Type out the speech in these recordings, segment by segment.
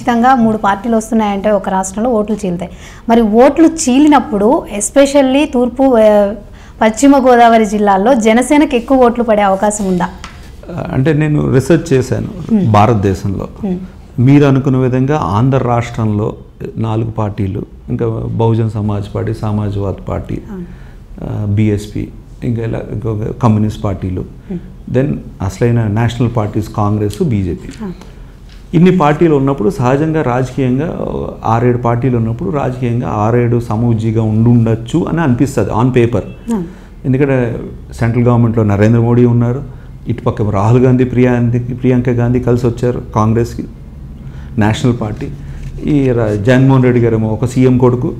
ఖచ్చితంగా 3 పార్టీలు వస్తున్నాయంటే ఒక రాష్ట్రంలో ఓట్లు చీలుతాయి. మరి ఓట్లు చీలినప్పుడు ఎస్పెషల్లీ తూర్పు పశ్చిమ గోదావరి జిల్లాల్లో జనసేనకు ఎక్కువ ఓట్లు పడే అవకాశం ఉందా? అంటే నేను రీసెర్చ్ చేశాను భారతదేశంలో. మీరు అనుకున్న విధంగా ఆంధ్ర రాష్ట్రంలో 4 పార్టీలు, ఇంకా Bahujan Samaj party, Samajwad party, BSP, ఇంకా ఇలా కమ్యూనిస్ట్ పార్టీలు, దెన్ అసలైన నేషనల్ పార్టీస్ కాంగ్రెస్, బీజేపీ, ఇన్ని పార్టీలు ఉన్నప్పుడు సహజంగా రాజకీయంగా 6-7 పార్టీలు ఉన్నప్పుడు రాజకీయంగా 6-7 సమూజ్జిగా ఉండొచ్చు అని అనిపిస్తుంది ఆన్ పేపర్. ఎందుకంటే సెంట్రల్ గవర్నమెంట్లో నరేంద్ర మోడీ ఉన్నారు, ఇటుపక్క రాహుల్ గాంధీ, ప్రియాంక గాంధీ కలిసి వచ్చారు కాంగ్రెస్కి, నేషనల్ పార్టీ. ఈ జగన్మోహన్ రెడ్డి గారు ఒక సీఎం కొడుకు,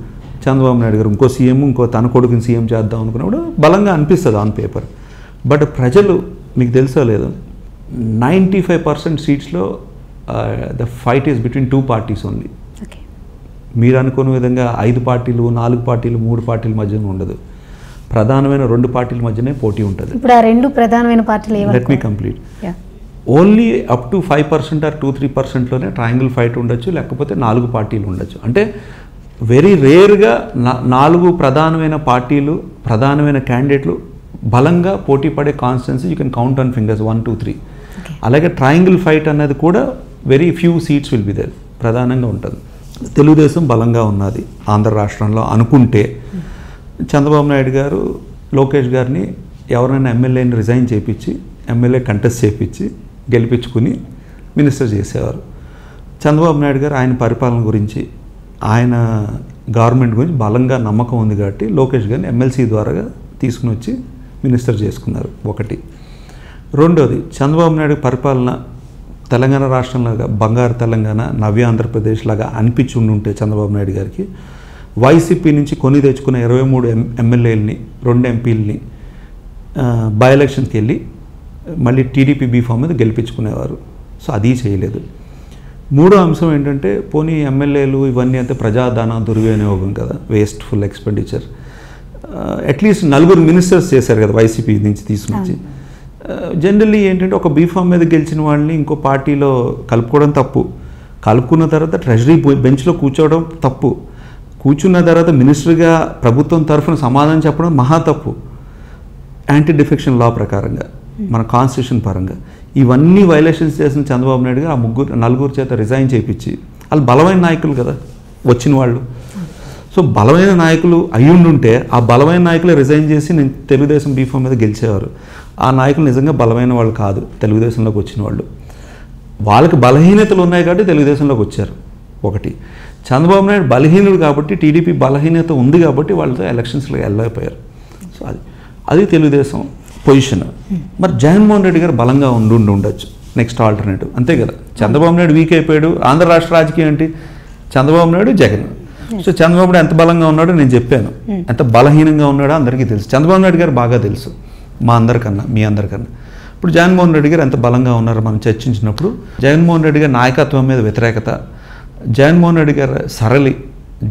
చంద్రబాబు నాయుడు గారు ఇంకో సీఎం, ఇంకో తన కొడుకుని సీఎం చేద్దాం అనుకున్నప్పుడు బలంగా అనిపిస్తుంది ఆన్ పేపర్. బట్ ప్రజలు మీకు తెలుసో లేదు, 95% సీట్స్లో the fight is between 2 parties only. మీరు అనుకున్న విధంగా 5 పార్టీలు, 4 పార్టీలు, 3 పార్టీల మధ్యన ఉండదు. ప్రధానమైన 2 పార్టీల మధ్యనే పోటీ ఉంటుంది. ఇప్పుడు ఆ 2 ప్రధానమైన పార్టీలు ఏవి? Let me complete. Only up to 5% or 2-3%లోనే ట్రయాంగిల్ ఫైట్ ఉండొచ్చు, లేకపోతే 4 పార్టీలు ఉండొచ్చు. అంటే వెరీ రేర్గా 4 ప్రధానమైన పార్టీలు, ప్రధానమైన క్యాండిడేట్లు బలంగా పోటీ పడే constituency you can count on fingers 1, 2, 3. అలాగే ట్రయాంగిల్ ఫైట్ అనేది కూడా very few seats will be there, ప్రధానంగా ఉంటుంది. తెలుగుదేశం బలంగా ఉన్నది ఆంధ్ర రాష్ట్రంలో అనుకుంటే, చంద్రబాబు నాయుడు గారు లోకేష్ గారిని ఎవరైనా ఎమ్మెల్యేని రిజైన్ చేయించి, ఎమ్మెల్యే కంటెస్ట్ చేయించి గెలిపించుకుని మినిస్టర్ చేసేవారు. చంద్రబాబు నాయుడు గారు ఆయన పరిపాలన గురించి, ఆయన గవర్నమెంట్ గురించి బలంగా నమ్మకం ఉంది కాబట్టి లోకేష్ గారిని ఎమ్మెల్సీ ద్వారా తీసుకుని వచ్చి మినిస్టర్ చేసుకున్నారు. ఒకటి. రెండోది, చంద్రబాబు నాయుడు పరిపాలన తెలంగాణ రాష్ట్రంలాగా బంగారు తెలంగాణ, నవ్య ఆంధ్రప్రదేశ్ లాగా అనిపించి ఉంటే చంద్రబాబు నాయుడు గారికి వైసీపీ నుంచి కొని తెచ్చుకున్న 23 ఎమ్మెల్యేలని, 2 ఎంపీలని బై ఎలక్షన్కి వెళ్ళి మళ్ళీ టీడీపీ బీఫామ్ మీద గెలిపించుకునేవారు. సో అది చేయలేదు. మూడో అంశం ఏంటంటే, పోనీ ఎమ్మెల్యేలు ఇవన్నీ అయితే ప్రజాధన దుర్వినియోగం కదా, వేస్ట్ఫుల్ ఎక్స్పెండిచర్. అట్లీస్ట్ 4 మినిస్టర్స్ చేశారు కదా వైసీపీ నుంచి తీసుకొచ్చి. జనరల్లీ ఏంటంటే ఒక బీఫామ్ మీద గెలిచిన వాళ్ళని ఇంకో పార్టీలో కలుపుకోవడం తప్పు, కలుపుకున్న తర్వాత ట్రెజరీ బెంచ్లో కూర్చోవడం తప్పు, కూర్చున్న తర్వాత మినిస్టర్గా ప్రభుత్వం తరఫున సమాధానం చెప్పడం మహా తప్పు, యాంటీ డిఫెక్షన్ లా ప్రకారంగా, మన కాన్స్టిట్యూషన్ పరంగా. ఇవన్నీ వైలేషన్స్ చేసిన చంద్రబాబు నాయుడు గారు ఆ 4 చేత రిజైన్ చేయించి, వాళ్ళు బలమైన నాయకులు కదా వచ్చిన వాళ్ళు. సో బలమైన నాయకులు అయ్యుండుంటే ఆ బలమైన నాయకులే రిజైన్ చేసి నేను తెలుగుదేశం బీఫామ్ మీద గెలిచేవారు. ఆ నాయకులు నిజంగా బలమైన వాళ్ళు కాదు తెలుగుదేశంలోకి వచ్చిన వాళ్ళు. వాళ్ళకి బలహీనతలు ఉన్నాయి కాబట్టి తెలుగుదేశంలోకి వచ్చారు. ఒకటి. చంద్రబాబు నాయుడు బలహీనుడు కాబట్టి, టీడీపీ బలహీనత ఉంది కాబట్టి వాళ్ళతో ఎలక్షన్స్లో వెళ్ళకపోయారు. సో అది తెలుగుదేశం పొజిషన్. మరి జగన్మోహన్ రెడ్డి గారు బలంగా ఉండొచ్చు నెక్స్ట్ ఆల్టర్నేటివ్, అంతే కదా. చంద్రబాబు నాయుడు వీక్ అయిపోయాడు. ఆంధ్ర రాష్ట్ర రాజకీయం ఏంటి? చంద్రబాబు నాయుడు, జగన్. సో చంద్రబాబు నాయుడు ఎంత బలంగా ఉన్నాడో నేను చెప్పాను, ఎంత బలహీనంగా ఉన్నాడో అందరికీ తెలుసు. చంద్రబాబు నాయుడు గారు బాగా తెలుసు మా అందరికన్నా, మీ అందరికన్నా. ఇప్పుడు జగన్మోహన్ రెడ్డి గారు ఎంత బలంగా ఉన్నారో మనం చర్చించినప్పుడు, జగన్మోహన్ రెడ్డి గారి నాయకత్వం మీద వ్యతిరేకత, జగన్మోహన్ రెడ్డి గారు సరళి,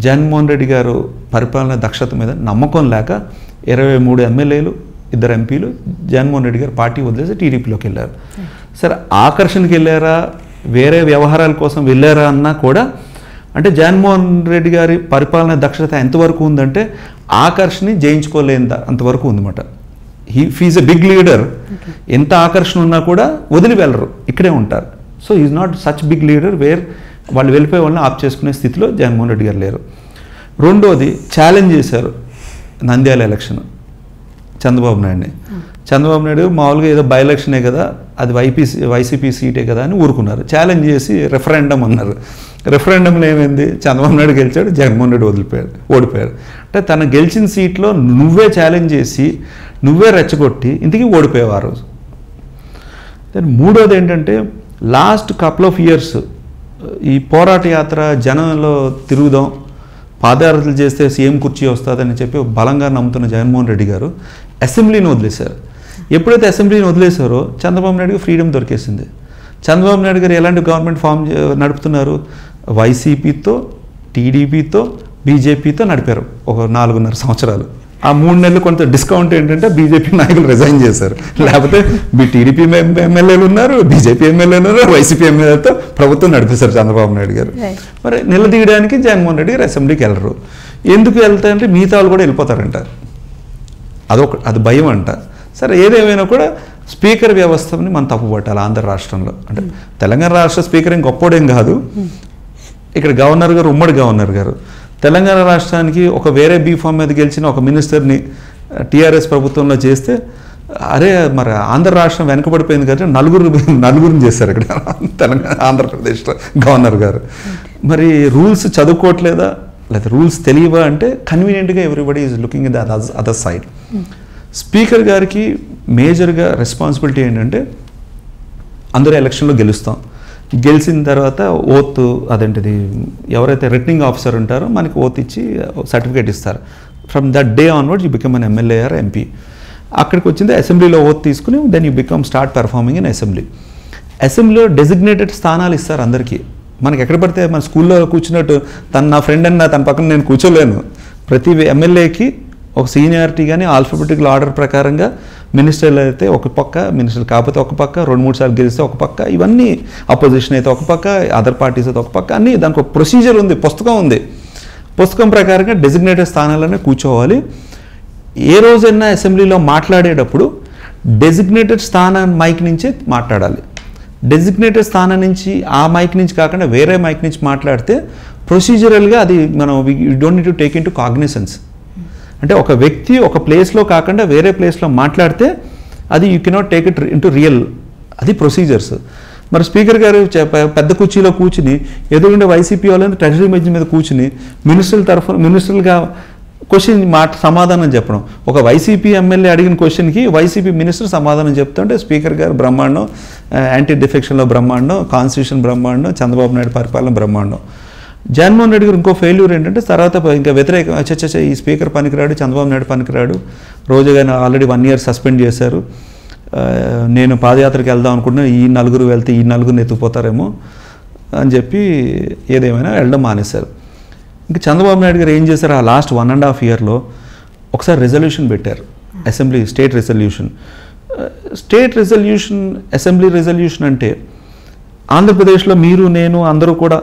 జగన్మోహన్ రెడ్డి గారు పరిపాలన దక్షత మీద నమ్మకం లేక 23 ఎమ్మెల్యేలు, 2 ఎంపీలు జగన్మోహన్ రెడ్డి గారు పార్టీ వదిలేసి టీడీపీలోకి వెళ్ళారు. సరే ఆకర్షణకి వెళ్ళారా, వేరే వ్యవహారాల కోసం వెళ్ళారా అన్నా కూడా, అంటే జగన్మోహన్ రెడ్డి గారి పరిపాలన దక్షత ఎంతవరకు ఉందంటే ఆకర్షణని జయించుకోలేంత అంతవరకు ఉందన్నమాట. He's a big leader. ఎంత ఆకర్షణ ఉన్నా కూడా వదిలి వెళ్ళరు, ఇక్కడే ఉంటారు. So is not such big leader where వాళ్ళు వెళ్ళిపోయే వాళ్ళని ఆప్ చేసుకునే స్థితిలో జగన్మోహన్ రెడ్డి గారు లేరు. రెండోది, ఛాలెంజ్ చేశారు నంద్యాల ఎలక్షన్ చంద్రబాబు నాయుడిని. చంద్రబాబు నాయుడు మామూలుగా ఏదో బై ఎలక్షనే కదా, అది వైసీపీ సీటే కదా అని ఊరుకున్నారు. ఛాలెంజ్ చేసి రెఫరెండం అన్నారు. రెఫరెండంలో ఏమైంది? చంద్రబాబు నాయుడు గెలిచాడు, జగన్మోహన్ రెడ్డి ఓడిపోయారు. అంటే తన గెలిచిన సీట్లో నువ్వే ఛాలెంజ్ చేసి నువ్వే రెచ్చగొట్టి ఇంటికి ఓడిపోయావు ఆ రోజు. దెన్ మూడోది ఏంటంటే, లాస్ట్ కపుల్ ఆఫ్ ఇయర్స్ ఈ పోరాట యాత్ర జనంలో తిరుగుదాం, పాదయాత్రలు చేస్తే సీఎం కుర్చీ వస్తుందని చెప్పి బలంగా నమ్ముతున్న జగన్మోహన్ రెడ్డి గారు అసెంబ్లీని వదిలేశారు. ఎప్పుడైతే అసెంబ్లీని వదిలేశారో చంద్రబాబు నాయుడుకి ఫ్రీడమ్ దొరికేసింది. చంద్రబాబు నాయుడు గారు ఎలాంటి గవర్నమెంట్ ఫామ్ నడుపుతున్నారు? వైసీపీతో, టీడీపీతో, బీజేపీతో నడిపారు ఒక 4.5 సంవత్సరాలు. ఆ 3 నెలలు కొంత డిస్కౌంట్ ఏంటంటే బీజేపీ నాయకులు రిజైన్ చేశారు. లేకపోతే టీడీపీ ఎమ్మెల్యేలు ఉన్నారు, బీజేపీ ఎమ్మెల్యేలు ఉన్నారు, వైసీపీ ఎమ్మెల్యేలతో ప్రభుత్వం నడిపిస్తారు చంద్రబాబు నాయుడు గారు. మరి నిలదీయడానికి జగన్మోహన్ రెడ్డి గారు అసెంబ్లీకి వెళ్ళరు. ఎందుకు వెళ్తారంటే మిగతా వాళ్ళు కూడా వెళ్ళిపోతారంట, అది భయం అంట. సరే ఏదేమైనా కూడా స్పీకర్ వ్యవస్థని మనం తప్పుపట్టాలి ఆంధ్ర రాష్ట్రంలో. అంటే తెలంగాణ రాష్ట్ర స్పీకర్ ఏం గొప్పోడేం కాదు, ఇక్కడ గవర్నర్ గారు ఉమ్మడి గవర్నర్ గారు. తెలంగాణ రాష్ట్రానికి ఒక వేరే బీఫామ్ మీద గెలిచిన ఒక మినిస్టర్ని టీఆర్ఎస్ ప్రభుత్వంలో చేస్తే అరే మరి ఆంధ్ర రాష్ట్రం వెనకబడిపోయింది కదా, నలుగురిని చేశారు ఇక్కడ తెలంగాణ ఆంధ్రప్రదేశ్లో గవర్నర్ గారు. మరి రూల్స్ చదువుకోవట్లేదా లేదా రూల్స్ తెలియవా అంటే కన్వీనియంట్గా everybody is looking in the other side. Speaker గారికి మేజర్గా రెస్పాన్సిబిలిటీ ఏంటంటే అందరూ ఎలక్షన్లో గెలిచిన తర్వాత ఓత్ అదేంటిది ఎవరైతే రిటర్నింగ్ ఆఫీసర్ ఉంటారో మనకి ఓత్ ఇచ్చి సర్టిఫికేట్ ఇస్తారు. From that day onwards you become an MLA or MP. అక్కడికి వచ్చింది అసెంబ్లీలో ఓత్ తీసుకుని then you become start performing in అసెంబ్లీలో డెసిగ్నేటెడ్ స్థానాలు ఇస్తారు అందరికీ. మనకి ఎక్కడ పడితే మన స్కూల్లో కూర్చున్నట్టు నా ఫ్రెండ్ అన్న తన పక్కన నేను కూర్చోలేను. ప్రతి ఎమ్మెల్యేకి ఒక సీనియారిటీ కానీ ఆల్ఫాబెటికల్ ఆర్డర్ ప్రకారంగా మినిస్టర్లు అయితే ఒక పక్క, మినిస్టర్లు కాకపోతే ఒక పక్క, 2-3 సార్లు గెలిస్తే ఒక పక్క, ఇవన్నీ అపోజిషన్ అయితే ఒక పక్క, అదర్ పార్టీస్ అయితే ఒక పక్క, అన్నీ దానికి ఒక ప్రొసీజర్ ఉంది, పుస్తకం ఉంది. పుస్తకం ప్రకారంగా డెసిగ్నేటెడ్ స్థానాలనే కూర్చోవాలి. ఏ రోజైనా అసెంబ్లీలో మాట్లాడేటప్పుడు డెసిగ్నేటెడ్ స్థానం మైక్ నుంచే మాట్లాడాలి. డెసిగ్నేటెడ్ స్థానం నుంచి ఆ మైక్ నుంచి కాకుండా వేరే మైక్ నుంచి మాట్లాడితే ప్రొసీజరల్గా అది మనం you don't need to take in to cognisance. అంటే ఒక వ్యక్తి ఒక ప్లేస్లో కాకుండా వేరే ప్లేస్లో మాట్లాడితే అది you cannot take it into real, అది ప్రొసీజర్స్. మరి స్పీకర్ గారు పెద్ద కుర్చీలో కూర్చుని ఎదురుండే వైసీపీ వాళ్ళని ట్రెజరీ బెంచ్ మీద కూర్చుని మినిస్టర్లుగా క్వశ్చన్ సమాధానం చెప్పడం. ఒక వైసీపీ ఎమ్మెల్యే అడిగిన క్వశ్చన్కి వైసీపీ మినిస్టర్ సమాధానం చెప్తుంటే స్పీకర్ గారు బ్రహ్మాండం, యాంటీ డిఫెక్షన్లో బ్రహ్మాండం, కాన్స్టిట్యూషన్ బ్రహ్మాండం, చంద్రబాబు నాయుడు పరిపాలన బ్రహ్మాండం. జగన్మోహన్ రెడ్డి గారు ఇంకో ఫెయిల్యూర్ ఏంటంటే తర్వాత ఇంకా వ్యతిరేక ఈ స్పీకర్ పనికిరాడు, చంద్రబాబు నాయుడు పనికిరాడు, రోజు కానీ ఆల్రెడీ 1 year సస్పెండ్ చేశారు, నేను పాదయాత్రకి వెళ్దాం అనుకుంటున్నా, ఈ 4 వెళ్తే ఈ 4 ఎత్తుకుపోతారేమో అని చెప్పి ఏదేమైనా వెళ్ళడం మానేశారు. ఇంకా చంద్రబాబు నాయుడు గారు ఏం చేశారు, ఆ లాస్ట్ 1.5 yearలో ఒకసారి రెజల్యూషన్ పెట్టారు, assembly state resolution. Assembly resolution అంటే ఆంధ్రప్రదేశ్లో మీరు నేను అందరూ కూడా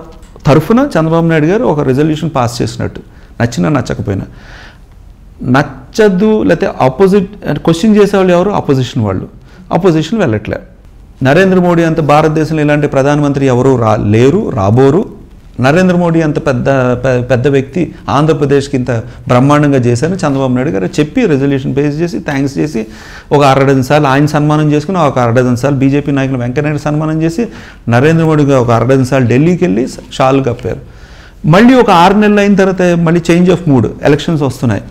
తరఫున చంద్రబాబు నాయుడు గారు ఒక రెజల్యూషన్ పాస్ చేసినట్టు, నచ్చినా నచ్చకపోయినా. నచ్చదు లేకపోతే ఆపోజిట్ క్వశ్చన్ చేసేవాళ్ళు ఎవరు, అపోజిషన్ వెళ్ళట్లే. నరేంద్ర మోడీ అంత భారతదేశంలో ఇలాంటి ప్రధానమంత్రి ఎవరు లేరు, రాబోరు. నరేంద్ర మోడీ అంత పెద్ద వ్యక్తి ఆంధ్రప్రదేశ్కి ఇంత బ్రహ్మాండంగా చేశారని చంద్రబాబు నాయుడు గారు చెప్పి రెజల్యూషన్ పేస్ చేసి థ్యాంక్స్ చేసి ఒక 6 సార్లు ఆయన సన్మానం చేసుకుని, ఒక 6 సార్లు బీజేపీ నాయకులు వెంకయ్యనాయుడు సన్మానం చేసి, నరేంద్ర మోడీ గారు ఒక 6 సార్లు ఢిల్లీకి వెళ్ళి షాల్ కప్పారు. మళ్ళీ ఒక 6 నెలలు అయిన తర్వాత మళ్ళీ చేంజ్ ఆఫ్ మూడ్, ఎలక్షన్స్ వస్తున్నాయి,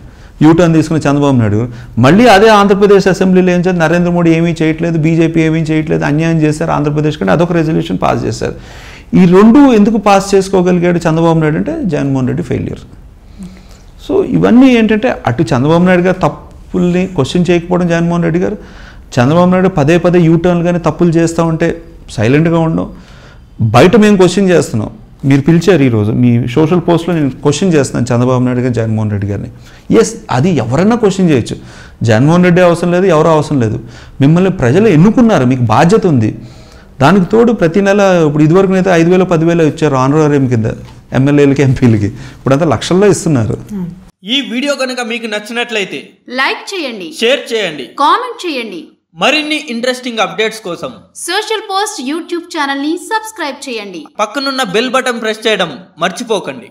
యూటర్న్ తీసుకున్న చంద్రబాబు నాయుడు మళ్ళీ అదే ఆంధ్రప్రదేశ్ అసెంబ్లీలో ఏం చేస్తారు, నరేంద్ర మోడీ ఏమీ చేయట్లేదు, బీజేపీ ఏమీ చేయట్లేదు, అన్యాయం చేశారు ఆంధ్రప్రదేశ్ కంటే, అదొక రెజల్యూషన్ పాస్ చేశారు. ఈ 2 ఎందుకు పాస్ చేసుకోగలిగాడు చంద్రబాబు నాయుడు అంటే జగన్మోహన్ రెడ్డి ఫెయిల్యూర్. సో ఇవన్నీ ఏంటంటే అటు చంద్రబాబు నాయుడు గారు తప్పుల్ని క్వశ్చన్ చేయకపోవడం, జగన్మోహన్ రెడ్డి గారు చంద్రబాబు నాయుడు పదే యూటర్న్లు కానీ తప్పులు చేస్తూ ఉంటే సైలెంట్గా ఉండడం. బయట మేము క్వశ్చన్ చేస్తున్నాం, మీరు పిలిచారు ఈరోజు మీ సోషల్ పోస్ట్లో, నేను క్వశ్చన్ చేస్తున్నాను చంద్రబాబు నాయుడు గారు జగన్మోహన్ రెడ్డి గారిని. ఎస్, అది ఎవరన్నా క్వశ్చన్ చేయొచ్చు, జగన్మోహన్ రెడ్డి అవసరం లేదు, ఎవరో అవసరం లేదు. మిమ్మల్ని ప్రజలు ఎన్నుకున్నారు, మీకు బాధ్యత ఉంది. దానికి తోడు ప్రతి నెల ఇప్పుడు ఇదివరకు అయితే 5,000 10,000 ఇచ్చారు ఆనరేరియం కింద ఎమ్మెల్యేలకి ఎంపీలకి, ఇప్పుడంతా లక్షల్లో ఇస్తున్నారు. ఈ వీడియో కనుక మీకు నచ్చినట్లయితే లైక్ చేయండి, షేర్ చేయండి, కామెంట్ చేయండి. మరిన్ని ఇంట్రెస్టింగ్ అప్డేట్స్ కోసం సోషల్ పోస్ట్ యూట్యూబ్ ఛానల్ ని సబ్స్క్రైబ్ చేయండి. పక్కనున్న బెల్ బటన్ ప్రెస్ చేయడం మర్చిపోకండి.